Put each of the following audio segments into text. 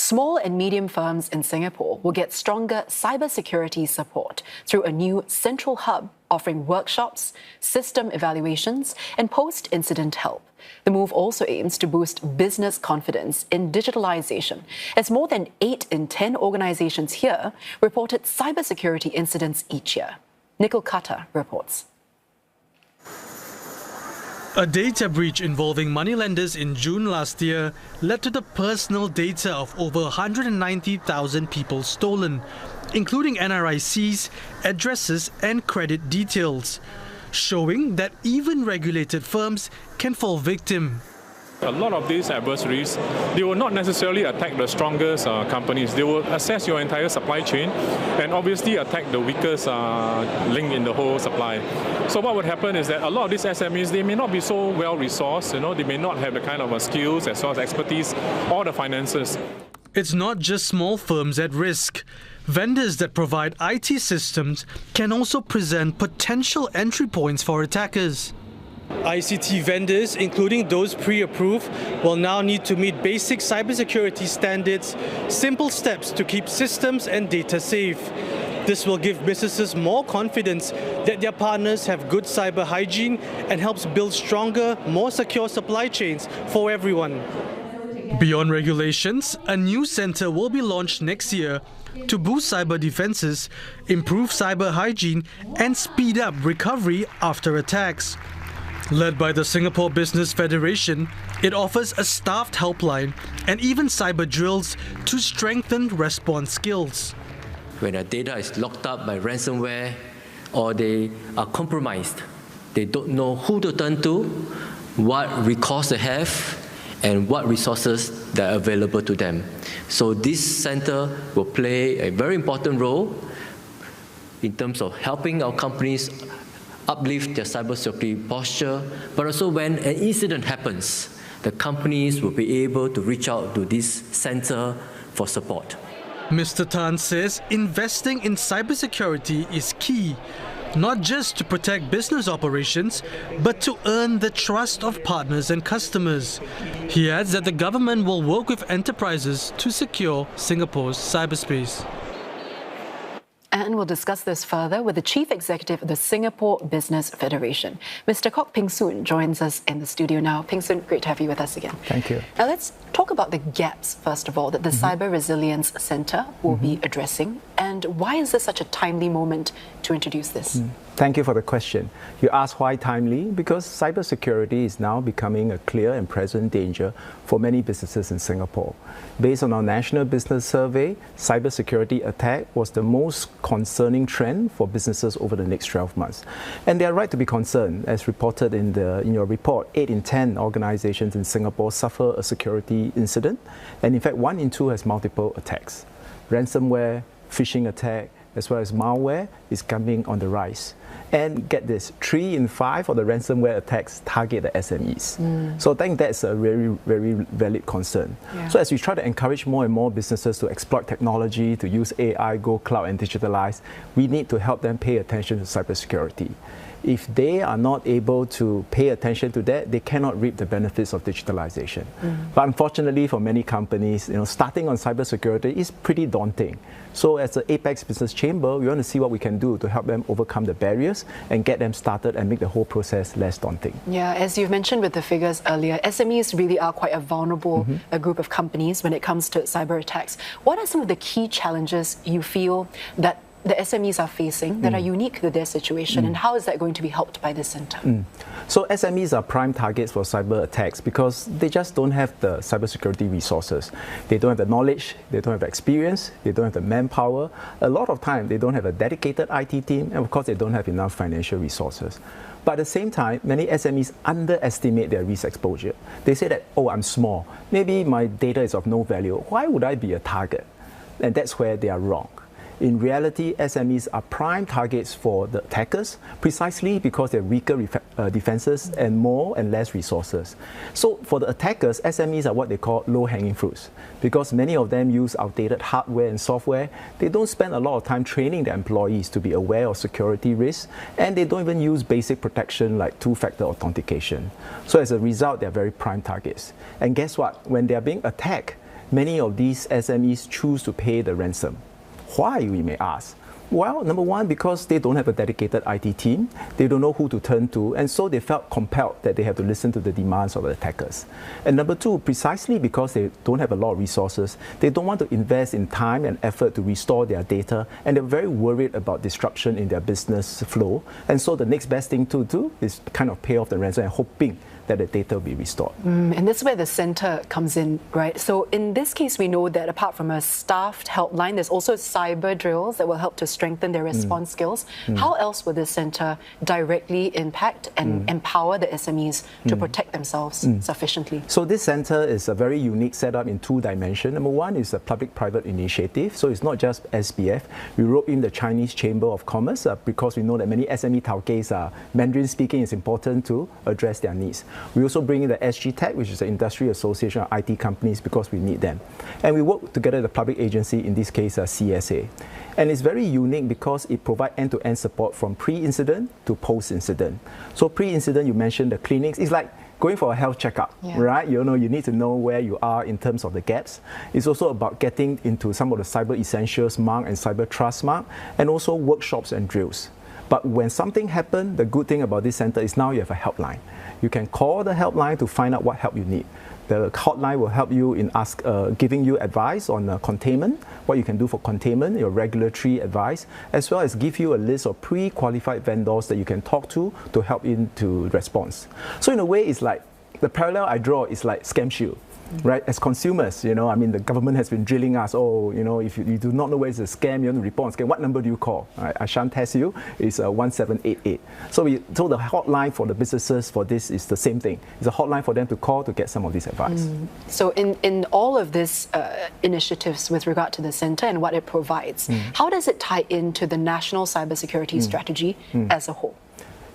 Small and medium firms in Singapore will get stronger cybersecurity support through a new central hub offering workshops, system evaluations, and post-incident help. The move also aims to boost business confidence in digitalisation, as more than 8 in 10 organisations here reported cybersecurity incidents each year. Nikhil Khattar reports. A data breach involving moneylenders in June last year led to the personal data of over 190,000 people stolen, including NRICs, addresses and credit details, showing that even regulated firms can fall victim. A lot of these adversaries, they will not necessarily attack the strongest companies. They will assess your entire supply chain and obviously attack the weakest link in the whole supply. So what would happen is that a lot of these SMEs, they may not be so well resourced, they may not have the kind of skills as well as expertise or the finances. It's not just small firms at risk. Vendors that provide IT systems can also present potential entry points for attackers. ICT vendors, including those pre-approved, will now need to meet basic cybersecurity standards, simple steps to keep systems and data safe. This will give businesses more confidence that their partners have good cyber hygiene and helps build stronger, more secure supply chains for everyone. Beyond regulations, a new centre will be launched next year to boost cyber defences, improve cyber hygiene and speed up recovery after attacks. Led by the Singapore Business Federation, it offers a staffed helpline and even cyber drills to strengthen response skills. When their data is locked up by ransomware or they are compromised, they don't know who to turn to, what recourse they have, and what resources that are available to them. So this centre will play a very important role in terms of helping our companies uplift their cybersecurity posture, but also when an incident happens, the companies will be able to reach out to this centre for support. Mr. Tan says investing in cybersecurity is key, not just to protect business operations, but to earn the trust of partners and customers. He adds that the government will work with enterprises to secure Singapore's cyberspace. And we'll discuss this further with the Chief Executive of the Singapore Business Federation. Mr. Kok Peng Soon joins us in the studio now. Peng Soon, great to have you with us again. Thank you. Now let's talk about the gaps, first of all, that the Cyber Resilience Centre will be addressing. And why is this such a timely moment to introduce this? Thank you for the question. You asked why timely? Because cybersecurity is now becoming a clear and present danger for many businesses in Singapore. Based on our National Business Survey, cybersecurity attack was the most concerning trend for businesses over the next 12 months. And they are right to be concerned. As reported in your report, 8 in 10 organizations in Singapore suffer a security incident. And in fact, 1 in 2 has multiple attacks. Ransomware, phishing attack, as well as malware is coming on the rise. And get this, 3 in 5 of the ransomware attacks target the SMEs. So I think that's a very, very valid concern. Yeah. So as we try to encourage more and more businesses to exploit technology, to use AI, go cloud and digitalize, we need to help them pay attention to cybersecurity. If they are not able to pay attention to that, they cannot reap the benefits of digitalization. But unfortunately for many companies, starting on cybersecurity is pretty daunting. So as the Apex Business Chamber, we want to see what we can do to help them overcome the barriers and get them started and make the whole process less daunting. Yeah, as you've mentioned with the figures earlier, SMEs really are quite a vulnerable group of companies when it comes to cyber attacks. What are some of the key challenges you feel that the SMEs are facing that are unique to their situation, and how is that going to be helped by this centre? So SMEs are prime targets for cyber attacks because they just don't have the cybersecurity resources. They don't have the knowledge, they don't have the experience, they don't have the manpower. A lot of time, they don't have a dedicated IT team, and of course, they don't have enough financial resources. But at the same time, many SMEs underestimate their risk exposure. They say that, oh, I'm small. Maybe my data is of no value. Why would I be a target? And that's where they are wrong. In reality, SMEs are prime targets for the attackers precisely because they have weaker defenses and more and less resources. So for the attackers, SMEs are what they call low-hanging fruits. Because many of them use outdated hardware and software, they don't spend a lot of time training their employees to be aware of security risks, and they don't even use basic protection like two-factor authentication. So as a result, they're very prime targets. And guess what? When they're being attacked, many of these SMEs choose to pay the ransom. Why, we may ask? Well, number one, because they don't have a dedicated IT team, they don't know who to turn to, and so they felt compelled that they have to listen to the demands of the attackers. And number two, precisely because they don't have a lot of resources, they don't want to invest in time and effort to restore their data, and they're very worried about disruption in their business flow. And so the next best thing to do is kind of pay off the ransom and hoping that the data will be restored. And this is where the centre comes in, right? So in this case, we know that apart from a staffed helpline, there's also cyber drills that will help to strengthen their response skills. How else will this centre directly impact and empower the SMEs to protect themselves sufficiently? So this centre is a very unique setup in two dimensions. Number one is a public-private initiative. So it's not just SPF. We wrote in the Chinese Chamber of Commerce because we know that many SME tauges are Mandarin speaking is important to address their needs. We also bring in the SG Tech, which is the Industry Association of IT Companies, because we need them. And we work together with the public agency, in this case, CSA. And it's very unique because it provides end-to-end support from pre-incident to post-incident. So pre-incident, you mentioned the clinics. It's like going for a health checkup, right? You need to know where you are in terms of the gaps. It's also about getting into some of the cyber essentials mark and cyber trust mark, and also workshops and drills. But when something happens, the good thing about this center is now you have a helpline. You can call the helpline to find out what help you need. The hotline will help you in giving you advice on containment, what you can do for containment, your regulatory advice, as well as give you a list of pre-qualified vendors that you can talk to help into response. So in a way, it's like the parallel I draw is like Scam Shield. Right, as consumers, the government has been drilling us. If you do not know where it's a scam, you want to report a scam, what number do you call? Right, I shan't test you. It's 1788. So the hotline for the businesses for this is the same thing. It's a hotline for them to call to get some of this advice. So in all of these initiatives with regard to the centre and what it provides, how does it tie into the national cybersecurity strategy as a whole?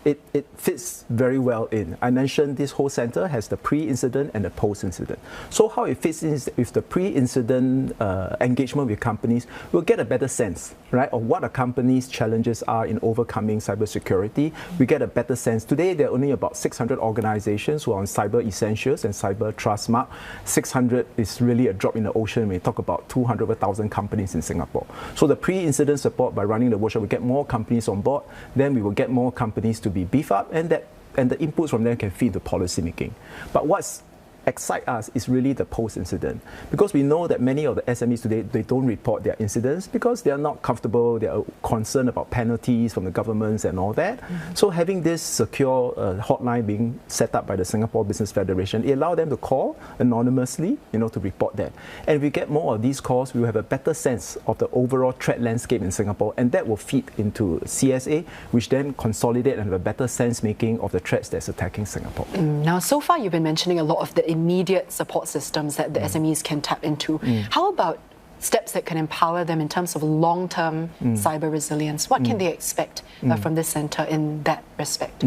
It fits very well in. I mentioned this whole center has the pre-incident and the post-incident. So how it fits in is with the pre-incident engagement with companies, we'll get a better sense, right, of what a company's challenges are in overcoming cybersecurity. We get a better sense. Today, there are only about 600 organizations who are on cyber essentials and cyber trust mark. 600 is really a drop in the ocean when we talk about 200,000 companies in Singapore. So the pre-incident support, by running the workshop, we get more companies on board. Then we will get more companies to be beefed up, and the inputs from them can feed the policy making. But what's excite us is really the post-incident, because we know that many of the SMEs today, they don't report their incidents because they are not comfortable, they are concerned about penalties from the governments and all that. So having this secure hotline being set up by the Singapore Business Federation, it allows them to call anonymously, to report that. And if we get more of these calls, we will have a better sense of the overall threat landscape in Singapore, and that will feed into CSA, which then consolidate and have a better sense making of the threats that's attacking Singapore. Now, so far you've been mentioning a lot of the immediate support systems that the SMEs can tap into. How about steps that can empower them in terms of long-term cyber resilience? What can they expect from this centre in that respect?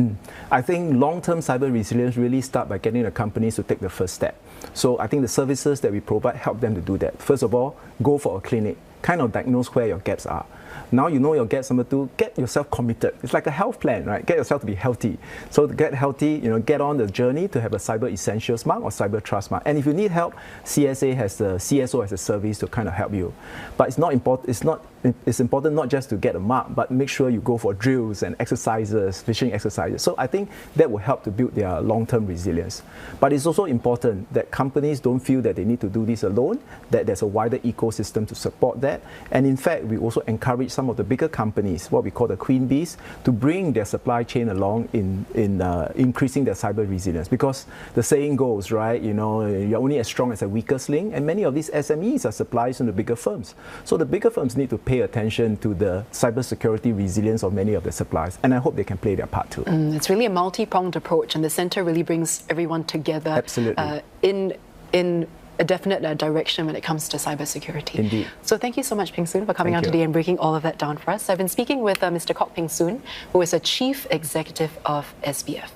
I think long-term cyber resilience really start by getting the companies to take the first step. So I think the services that we provide help them to do that. First of all, go for a clinic, kind of diagnose where your gaps are. Now you know your gaps. Number two, get yourself committed. It's like a health plan, right? Get yourself to be healthy. So to get healthy, get on the journey to have a cyber essentials mark or cyber trust mark. And if you need help, CSA has the CSO as a service to kind of help you. But it's not important. It's important not just to get a mark, but make sure you go for drills and exercises, phishing exercises. So I think that will help to build their long-term resilience. But it's also important that companies don't feel that they need to do this alone, that there's a wider ecosystem to support that. And in fact, we also encourage some of the bigger companies, what we call the queen bees, to bring their supply chain along in increasing their cyber resilience. Because the saying goes, right, you're only as strong as a weakest link, and many of these SMEs are suppliers in the bigger firms. So the bigger firms need to pay attention to the cybersecurity resilience of many of the suppliers, and I hope they can play their part too. It's really a multi-pronged approach, and the centre really brings everyone together. Absolutely. In a definite direction when it comes to cybersecurity. Indeed. So thank you so much, Peng Soon, for coming on today and breaking all of that down for us. I've been speaking with Mr. Kok Peng Soon, who is a Chief Executive of SPF.